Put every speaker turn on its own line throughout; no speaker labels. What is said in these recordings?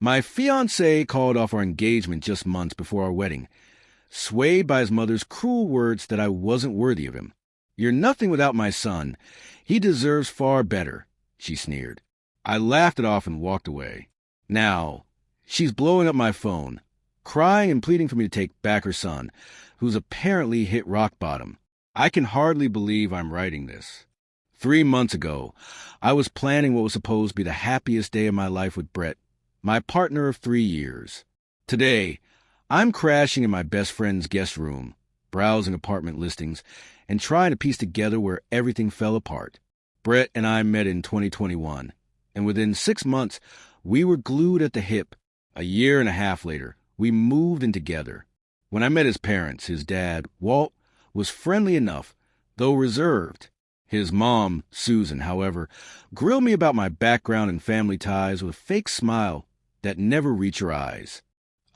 My fiancé called off our engagement just months before our wedding, swayed by his mother's cruel words that I wasn't worthy of him. "You're nothing without my son. He deserves far better," she sneered. I laughed it off and walked away. Now, she's blowing up my phone, crying and pleading for me to take back her son, who's apparently hit rock bottom. I can hardly believe I'm writing this. 3 months ago, I was planning what was supposed to be the happiest day of my life with Brett, my partner of 3 years. Today, I'm crashing in my best friend's guest room, browsing apartment listings, and trying to piece together where everything fell apart. Brett and I met in 2021, and within 6 months, we were glued at the hip. A year and a half later, we moved in together. When I met his parents, his dad, Walt, was friendly enough, though reserved. His mom, Susan, however, grilled me about my background and family ties with a fake smile that never reached her eyes.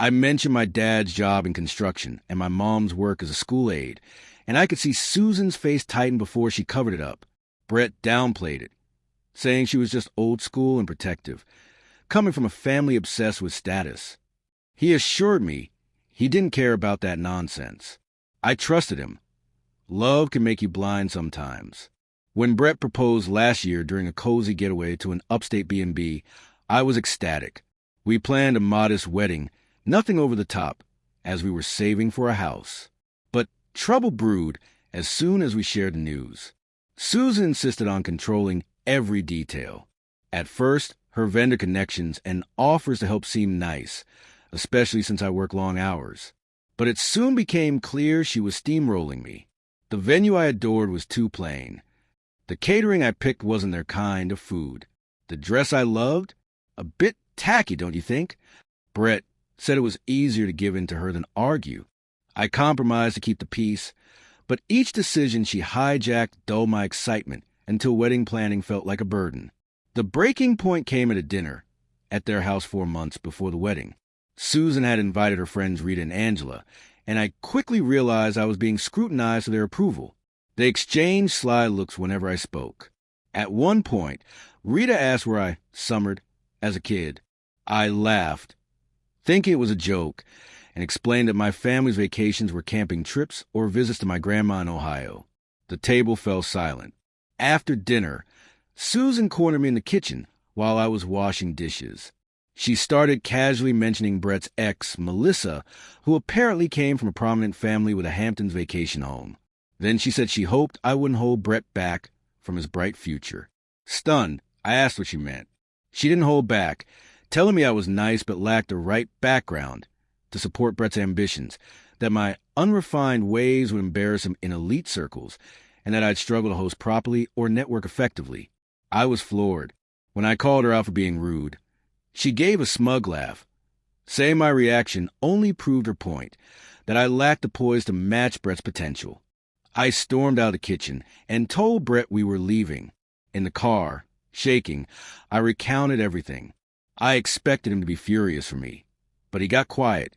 I mentioned my dad's job in construction and my mom's work as a school aide, and I could see Susan's face tighten before she covered it up. Brett downplayed it, saying she was just old school and protective, coming from a family obsessed with status. He assured me he didn't care about that nonsense. I trusted him. Love can make you blind sometimes. When Brett proposed last year during a cozy getaway to an upstate B&B, I was ecstatic. We planned a modest wedding, nothing over the top, as we were saving for a house. But trouble brewed as soon as we shared the news. Susan insisted on controlling every detail. At first, her vendor connections and offers to help seemed nice, especially since I work long hours. But it soon became clear she was steamrolling me. The venue I adored was too plain. The catering I picked wasn't their kind of food. The dress I loved? A bit tacky, don't you think? Brett said it was easier to give in to her than argue. I compromised to keep the peace, but each decision she hijacked dulled my excitement until wedding planning felt like a burden. The breaking point came at a dinner at their house 4 months before the wedding. Susan had invited her friends Rita and Angela, and I quickly realized I was being scrutinized for their approval. They exchanged sly looks whenever I spoke. At one point, Rita asked where I summered as a kid. I laughed, thinking it was a joke, and explained that my family's vacations were camping trips or visits to my grandma in Ohio. The table fell silent. After dinner, Susan cornered me in the kitchen while I was washing dishes. She started casually mentioning Brett's ex, Melissa, who apparently came from a prominent family with a Hamptons vacation home. Then she said she hoped I wouldn't hold Brett back from his bright future. Stunned, I asked what she meant. She didn't hold back, telling me I was nice but lacked the right background to support Brett's ambitions, that my unrefined ways would embarrass him in elite circles, and that I'd struggle to host properly or network effectively. I was floored. When I called her out for being rude, she gave a smug laugh, saying my reaction only proved her point, that I lacked the poise to match Brett's potential. I stormed out of the kitchen and told Brett we were leaving. In the car, shaking, I recounted everything. I expected him to be furious for me, but he got quiet,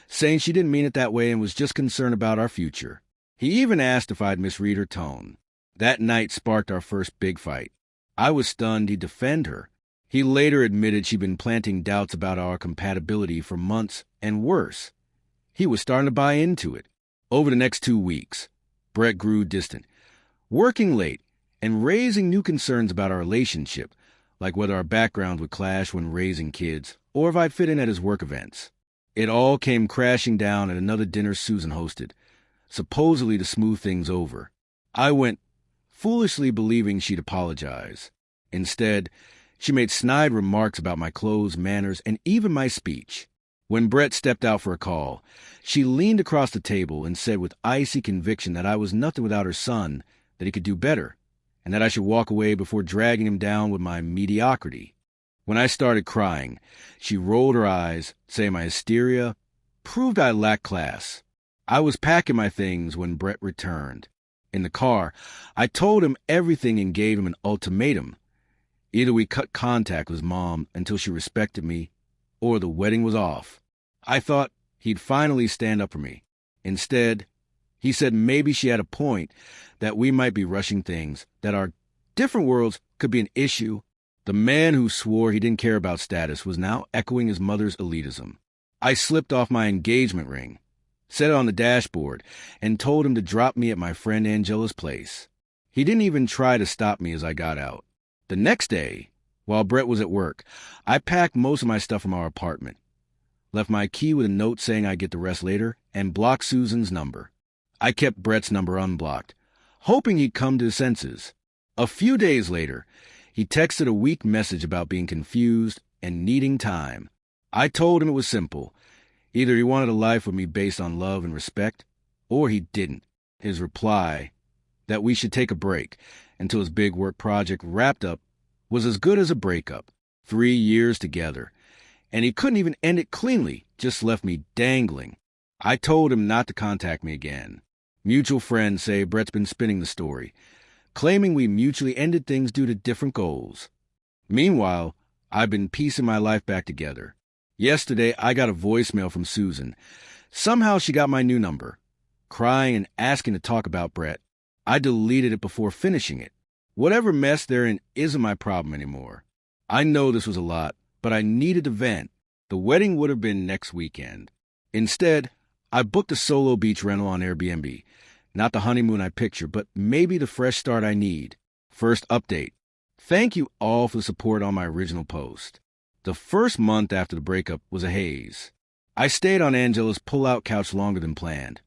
saying she didn't mean it that way and was just concerned about our future. He even asked if I'd misread her tone. That night sparked our first big fight. I was stunned he'd defend her. He later admitted she'd been planting doubts about our compatibility for months, and worse, he was starting to buy into it. Over the next 2 weeks, Brett grew distant, working late and raising new concerns about our relationship, like whether our backgrounds would clash when raising kids, or if I'd fit in at his work events. It all came crashing down at another dinner Susan hosted, supposedly to smooth things over. I went, foolishly believing she'd apologize. Instead, she made snide remarks about my clothes, manners, and even my speech. When Brett stepped out for a call, she leaned across the table and said with icy conviction that I was nothing without her son, that he could do better, and that I should walk away before dragging him down with my mediocrity. When I started crying, she rolled her eyes, saying my hysteria proved I lacked class. I was packing my things when Brett returned. In the car, I told him everything and gave him an ultimatum. Either we cut contact with his mom until she respected me, or the wedding was off. I thought he'd finally stand up for me. Instead, he said maybe she had a point, that we might be rushing things, that our different worlds could be an issue. The man who swore he didn't care about status was now echoing his mother's elitism. I slipped off my engagement ring, set it on the dashboard, and told him to drop me at my friend Angela's place. He didn't even try to stop me as I got out. The next day, while Brett was at work, I packed most of my stuff from our apartment, left my key with a note saying I'd get the rest later, and blocked Susan's number. I kept Brett's number unblocked, hoping he'd come to his senses. A few days later, he texted a weak message about being confused and needing time. I told him it was simple. Either he wanted a life with me based on love and respect, or he didn't. His reply, that we should take a break until his big work project wrapped up, was as good as a breakup. 3 years together. And he couldn't even end it cleanly, just left me dangling. I told him not to contact me again. Mutual friends say Brett's been spinning the story, claiming we mutually ended things due to different goals. Meanwhile, I've been piecing my life back together. Yesterday, I got a voicemail from Susan. Somehow she got my new number, crying and asking to talk about Brett. I deleted it before finishing it. Whatever mess they're in isn't my problem anymore. I know this was a lot, but I needed to vent. The wedding would have been next weekend. Instead, I booked a solo beach rental on Airbnb. Not the honeymoon I picture, but maybe the fresh start I need. First update. Thank you all for the support on my original post. The first month after the breakup was a haze. I stayed on Angela's pull-out couch longer than planned.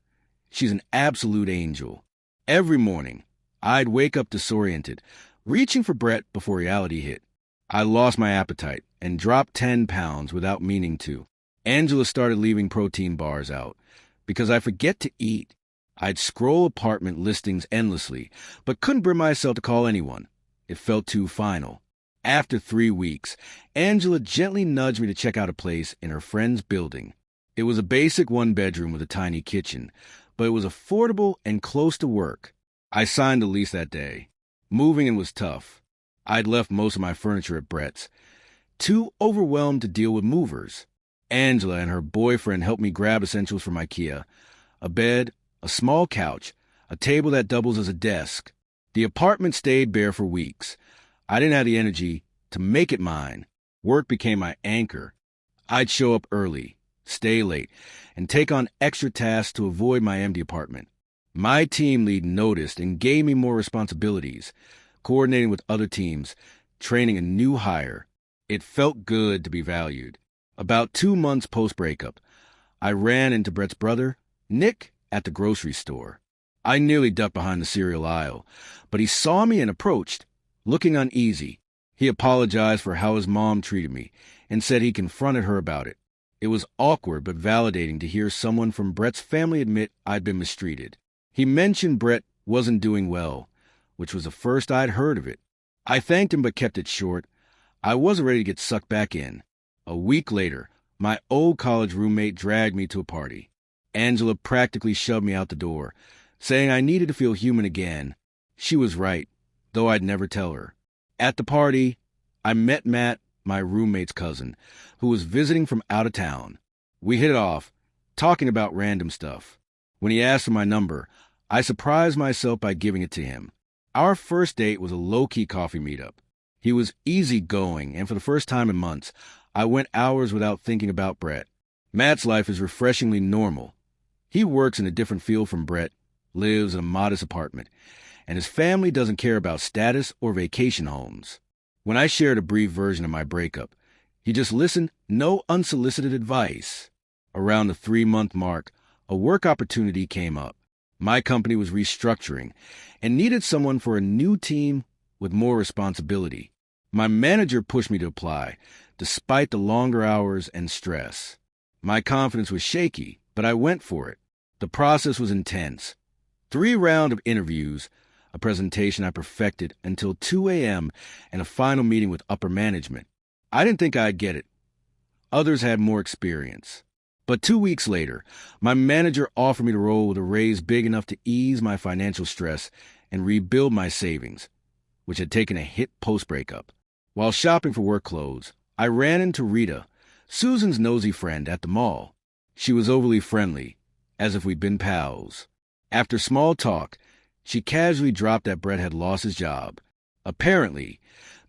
She's an absolute angel. Every morning, I'd wake up disoriented, reaching for Brett before reality hit. I lost my appetite and dropped 10 pounds without meaning to. Angela started leaving protein bars out because I forget to eat. I'd scroll apartment listings endlessly, but couldn't bring myself to call anyone. It felt too final. After 3 weeks, Angela gently nudged me to check out a place in her friend's building. It was a basic one-bedroom with a tiny kitchen, but it was affordable and close to work. I signed the lease that day. Moving in was tough. I'd left most of my furniture at Brett's, too overwhelmed to deal with movers. Angela and her boyfriend helped me grab essentials from IKEA: a bed, a small couch, a table that doubles as a desk. The apartment stayed bare for weeks. I didn't have the energy to make it mine. Work became my anchor. I'd show up early, stay late, and take on extra tasks to avoid my empty apartment. My team lead noticed and gave me more responsibilities, coordinating with other teams, training a new hire. It felt good to be valued. About 2 months post-breakup, I ran into Brett's brother, Nick, at the grocery store. I nearly ducked behind the cereal aisle, but he saw me and approached, looking uneasy. He apologized for how his mom treated me and said he confronted her about it. It was awkward but validating to hear someone from Brett's family admit I'd been mistreated. He mentioned Brett wasn't doing well, which was the first I'd heard of it. I thanked him but kept it short. I wasn't ready to get sucked back in. A week later, my old college roommate dragged me to a party. Angela practically shoved me out the door, saying I needed to feel human again. She was right, though I'd never tell her. At the party, I met Matt, my roommate's cousin, who was visiting from out of town. We hit it off, talking about random stuff. When he asked for my number, I surprised myself by giving it to him. Our first date was a low-key coffee meetup. He was easygoing, and for the first time in months, I went hours without thinking about Brett. Matt's life is refreshingly normal. He works in a different field from Brett, lives in a modest apartment, and his family doesn't care about status or vacation homes. When I shared a brief version of my breakup, he just listened, no unsolicited advice. Around the 3-month mark, a work opportunity came up. My company was restructuring and needed someone for a new team with more responsibility. My manager pushed me to apply, despite the longer hours and stress. My confidence was shaky, but I went for it. The process was intense. 3 rounds of interviews, a presentation I perfected until 2 a.m., and a final meeting with upper management. I didn't think I'd get it. Others had more experience. But 2 weeks later, my manager offered me to roll with a raise big enough to ease my financial stress and rebuild my savings, which had taken a hit post-breakup. While shopping for work clothes, I ran into Rita, Susan's nosy friend, at the mall. She was overly friendly, as if we'd been pals. After small talk, she casually dropped that Brett had lost his job. Apparently,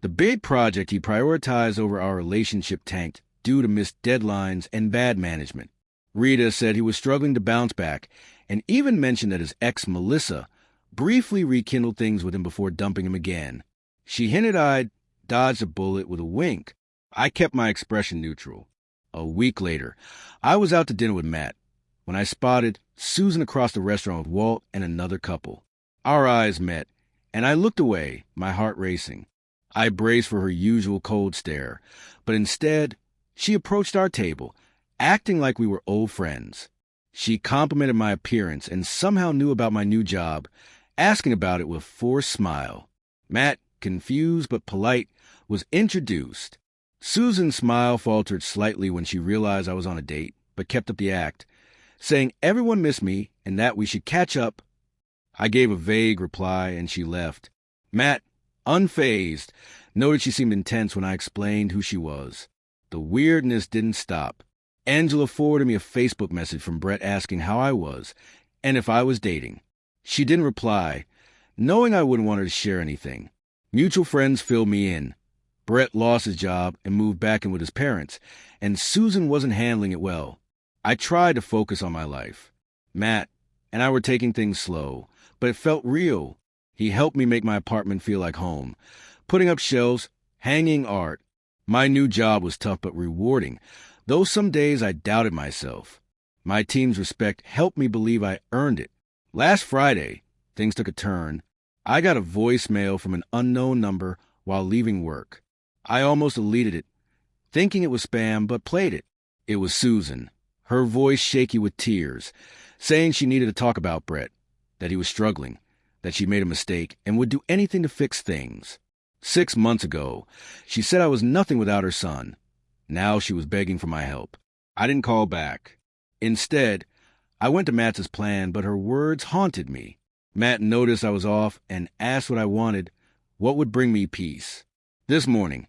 The big project he prioritized over our relationship tanked due to missed deadlines and bad management. Rita said he was struggling to bounce back and even mentioned that his ex, Melissa, briefly rekindled things with him before dumping him again. She hinted I'd dodged a bullet with a wink. I kept my expression neutral. A week later, I was out to dinner with Matt when I spotted Susan across the restaurant with Walt and another couple. Our eyes met, and I looked away, my heart racing. I braced for her usual cold stare, but instead, she approached our table, acting like we were old friends. She complimented my appearance and somehow knew about my new job, asking about it with a forced smile. Matt, confused but polite, was introduced. Susan's smile faltered slightly when she realized I was on a date, but kept up the act, saying everyone missed me and that we should catch up. I gave a vague reply and she left. Matt, unfazed, noted she seemed intense when I explained who she was. The weirdness didn't stop. Angela forwarded me a Facebook message from Brett asking how I was and if I was dating. She didn't reply, knowing I wouldn't want her to share anything. Mutual friends filled me in. Brett lost his job and moved back in with his parents, and Susan wasn't handling it well. I tried to focus on my life. Matt and I were taking things slow, but it felt real. He helped me make my apartment feel like home, putting up shelves, hanging art. My new job was tough but rewarding, though some days I doubted myself. My team's respect helped me believe I earned it. Last Friday, things took a turn. I got a voicemail from an unknown number while leaving work. I almost deleted it, thinking it was spam, but played it. It was Susan, her voice shaky with tears, saying she needed to talk about Brett, that he was struggling, that she made a mistake, and would do anything to fix things. 6 months ago, she said I was nothing without her son. Now she was begging for my help. I didn't call back. Instead, I went to Matt's plan, but her words haunted me. Matt noticed I was off and asked what I wanted, what would bring me peace. This morning,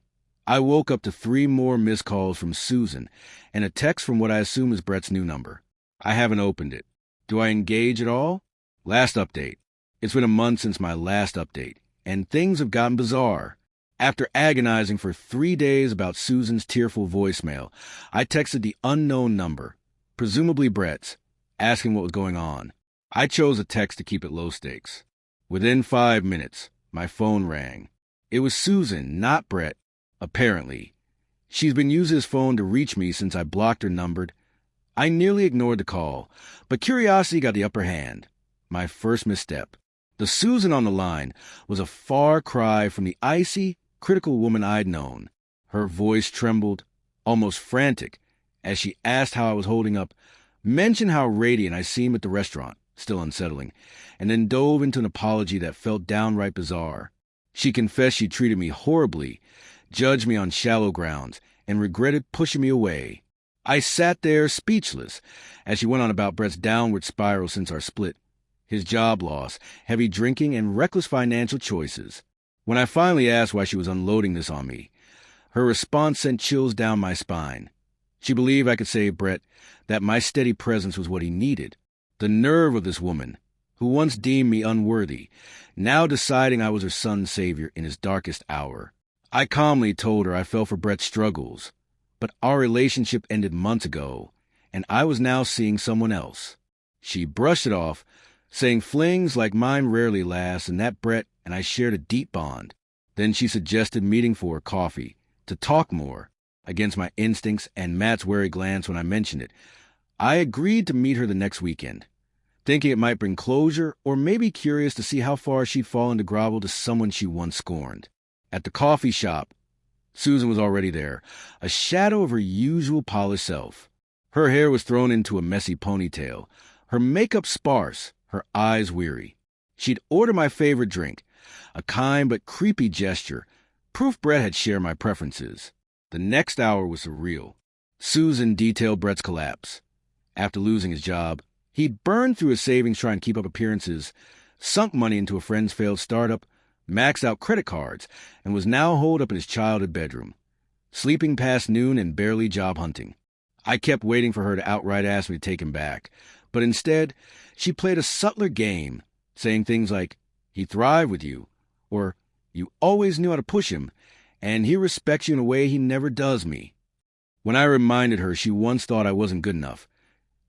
I woke up to 3 more missed calls from Susan and a text from what I assume is Brett's new number. I haven't opened it. Do I engage at all? Last update. It's been a month since my last update, and things have gotten bizarre. After agonizing for 3 days about Susan's tearful voicemail, I texted the unknown number, presumably Brett's, asking what was going on. I chose a text to keep it low stakes. Within 5 minutes, my phone rang. It was Susan, not Brett, apparently. She's been using his phone to reach me since I blocked her numbered. I nearly ignored the call, but curiosity got the upper hand. My first misstep. The Susan on the line was a far cry from the icy, critical woman I'd known. Her voice trembled, almost frantic, as she asked how I was holding up, mentioned how radiant I seemed at the restaurant, still unsettling, and then dove into an apology that felt downright bizarre. She confessed she treated me horribly, judged me on shallow grounds, and regretted pushing me away. I sat there speechless as she went on about Brett's downward spiral since our split, his job loss, heavy drinking, and reckless financial choices. When I finally asked why she was unloading this on me, her response sent chills down my spine. She believed I could save Brett, that my steady presence was what he needed. The nerve of this woman, who once deemed me unworthy, now deciding I was her son's savior in his darkest hour. I calmly told her I fell for Brett's struggles, but our relationship ended months ago, and I was now seeing someone else. She brushed it off, saying flings like mine rarely last and that Brett and I shared a deep bond. Then she suggested meeting for a coffee, to talk more. Against my instincts and Matt's wary glance when I mentioned it, I agreed to meet her the next weekend, thinking it might bring closure or maybe curious to see how far she'd fallen to grovel to someone she once scorned. At the coffee shop, Susan was already there, a shadow of her usual polished self. Her hair was thrown into a messy ponytail, her makeup sparse, her eyes weary. She'd order my favorite drink, a kind but creepy gesture, proof Brett had shared my preferences. The next hour was surreal. Susan detailed Brett's collapse. After losing his job, he'd burned through his savings trying to keep up appearances, sunk money into a friend's failed startup, maxed out credit cards, and was now holed up in his childhood bedroom, sleeping past noon and barely job hunting. I kept waiting for her to outright ask me to take him back, but instead, she played a subtler game, saying things like, "He thrived with you," or "You always knew how to push him," and he respects you in a way he never does me. When I reminded her she once thought I wasn't good enough,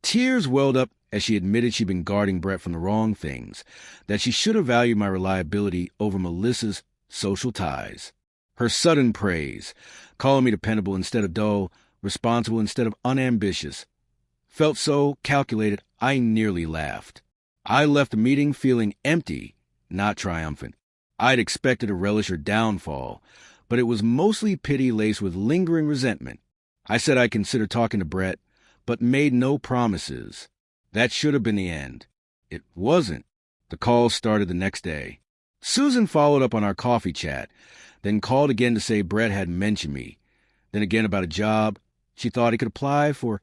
tears welled up as she admitted she'd been guarding Brett from the wrong things, that she should have valued my reliability over Melissa's social ties. Her sudden praise, calling me dependable instead of dull, responsible instead of unambitious, felt so calculated I nearly laughed. I left the meeting feeling empty, not triumphant. I'd expected to relish her downfall, but it was mostly pity laced with lingering resentment. I said I'd consider talking to Brett, but made no promises. That should have been the end. It wasn't. The call started the next day. Susan followed up on our coffee chat, then called again to say Brett had mentioned me, then again about a job she thought he could apply for,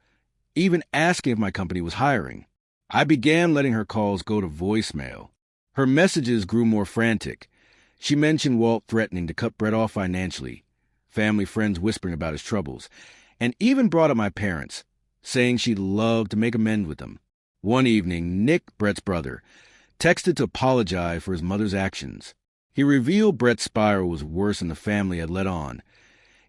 even asking if my company was hiring. I began letting her calls go to voicemail. Her messages grew more frantic. She mentioned Walt threatening to cut Brett off financially, family friends whispering about his troubles, and even brought up my parents, saying she'd love to make amends with them. One evening, Nick, Brett's brother, texted to apologize for his mother's actions. He revealed Brett's spiral was worse than the family had let on.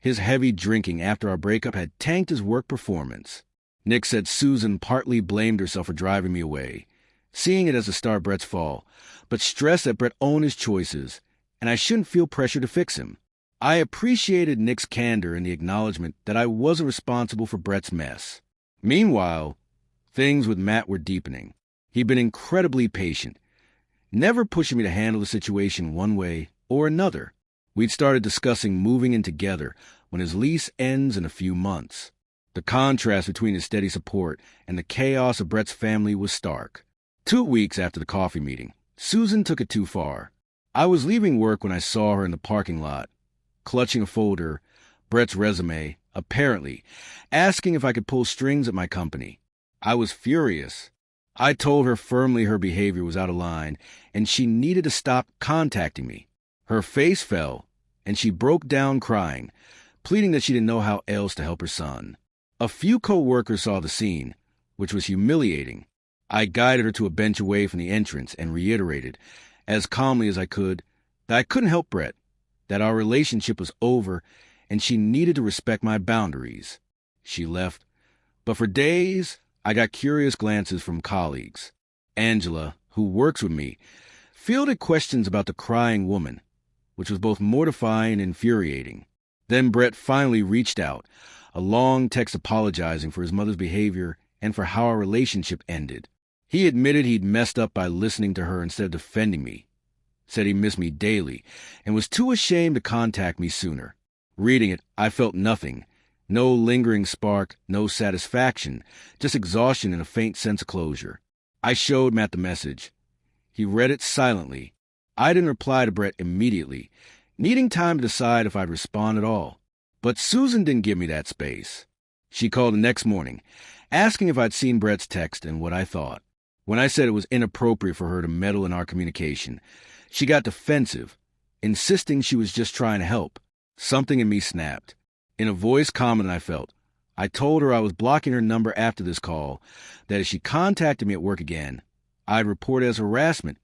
His heavy drinking after our breakup had tanked his work performance. Nick said Susan partly blamed herself for driving me away, seeing it as a star of Brett's fall, but stressed that Brett owned his choices, and I shouldn't feel pressure to fix him. I appreciated Nick's candor and the acknowledgement that I wasn't responsible for Brett's mess. Meanwhile, things with Matt were deepening. He'd been incredibly patient, never pushing me to handle the situation one way or another. We'd started discussing moving in together when his lease ends in a few months. The contrast between his steady support and the chaos of Brett's family was stark. 2 weeks after the coffee meeting, Susan took it too far. I was leaving work when I saw her in the parking lot, clutching a folder, Brett's resume, apparently, asking if I could pull strings at my company. I was furious. I told her firmly her behavior was out of line, and she needed to stop contacting me. Her face fell, and she broke down crying, pleading that she didn't know how else to help her son. A few co-workers saw the scene, which was humiliating. I guided her to a bench away from the entrance and reiterated, as calmly as I could, that I couldn't help Brett, that our relationship was over, and she needed to respect my boundaries. She left, but for days, I got curious glances from colleagues. Angela, who works with me, fielded questions about the crying woman, which was both mortifying and infuriating. Then Brett finally reached out, a long text apologizing for his mother's behavior and for how our relationship ended. He admitted he'd messed up by listening to her instead of defending me, said he missed me daily, and was too ashamed to contact me sooner. Reading it, I felt nothing. No lingering spark, no satisfaction, just exhaustion and a faint sense of closure. I showed Matt the message. He read it silently. I didn't reply to Brett immediately, needing time to decide if I'd respond at all. But Susan didn't give me that space. She called the next morning, asking if I'd seen Brett's text and what I thought. When I said it was inappropriate for her to meddle in our communication, she got defensive, insisting she was just trying to help. Something in me snapped. In a voice calmer than I felt, I told her I was blocking her number after this call, that if she contacted me at work again, I'd report it as harassment,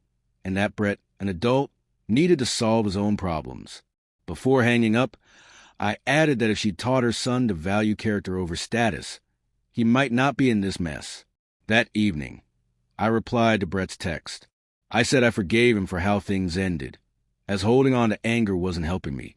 and that Brett, an adult, needed to solve his own problems. Before hanging up, I added that if she taught her son to value character over status, he might not be in this mess. That evening, I replied to Brett's text. I said I forgave him for how things ended, as holding on to anger wasn't helping me,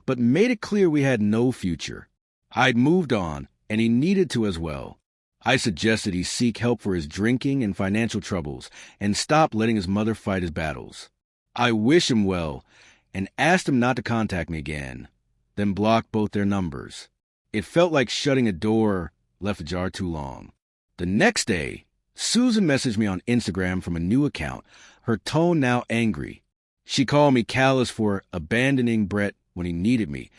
but made it clear we had no future. I'd moved on, and he needed to as well. I suggested he seek help for his drinking and financial troubles and stop letting his mother fight his battles. I wished him well and asked him not to contact me again, then blocked both their numbers. It felt like shutting a door left ajar too long. The next day, Susan messaged me on Instagram from a new account, her tone now angry. She called me callous for abandoning Brett when he needed me,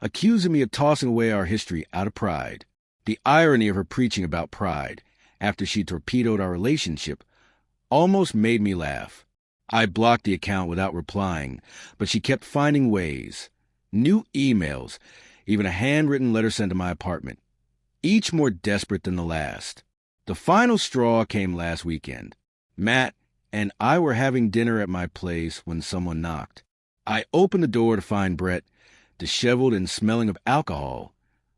accusing me of tossing away our history out of pride. The irony of her preaching about pride, after she torpedoed our relationship, almost made me laugh. I blocked the account without replying, but she kept finding ways. New emails, even a handwritten letter sent to my apartment, each more desperate than the last. The final straw came last weekend. Matt and I were having dinner at my place when someone knocked. I opened the door to find Brett, disheveled and smelling of alcohol,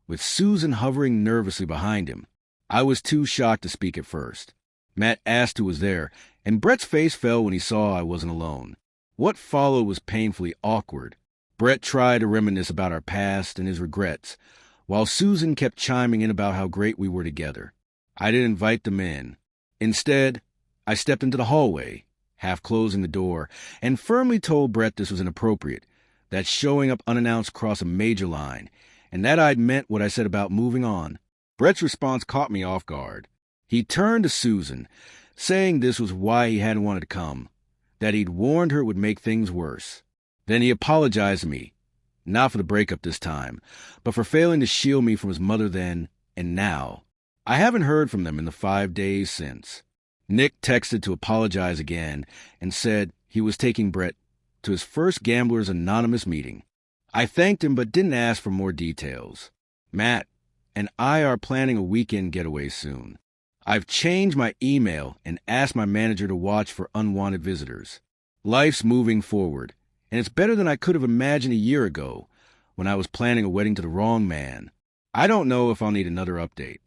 with Susan hovering nervously behind him. I was too shocked to speak at first. Matt asked who was there, and Brett's face fell when he saw I wasn't alone. What followed was painfully awkward. Brett tried to reminisce about our past and his regrets, while Susan kept chiming in about how great we were together. I didn't invite them in. Instead, I stepped into the hallway, half closing the door, and firmly told Brett this was inappropriate, that showing up unannounced crossed a major line, and that I'd meant what I said about moving on. Brett's response caught me off guard. He turned to Susan, saying this was why he hadn't wanted to come, that he'd warned her it would make things worse. Then he apologized to me, not for the breakup this time, but for failing to shield me from his mother then and now. I haven't heard from them in the 5 days since. Nick texted to apologize again and said he was taking Brett to his first Gamblers Anonymous meeting. I thanked him but didn't ask for more details. Matt and I are planning a weekend getaway soon. I've changed my email and asked my manager to watch for unwanted visitors. Life's moving forward, and it's better than I could have imagined a year ago when I was planning a wedding to the wrong man. I don't know if I'll need another update.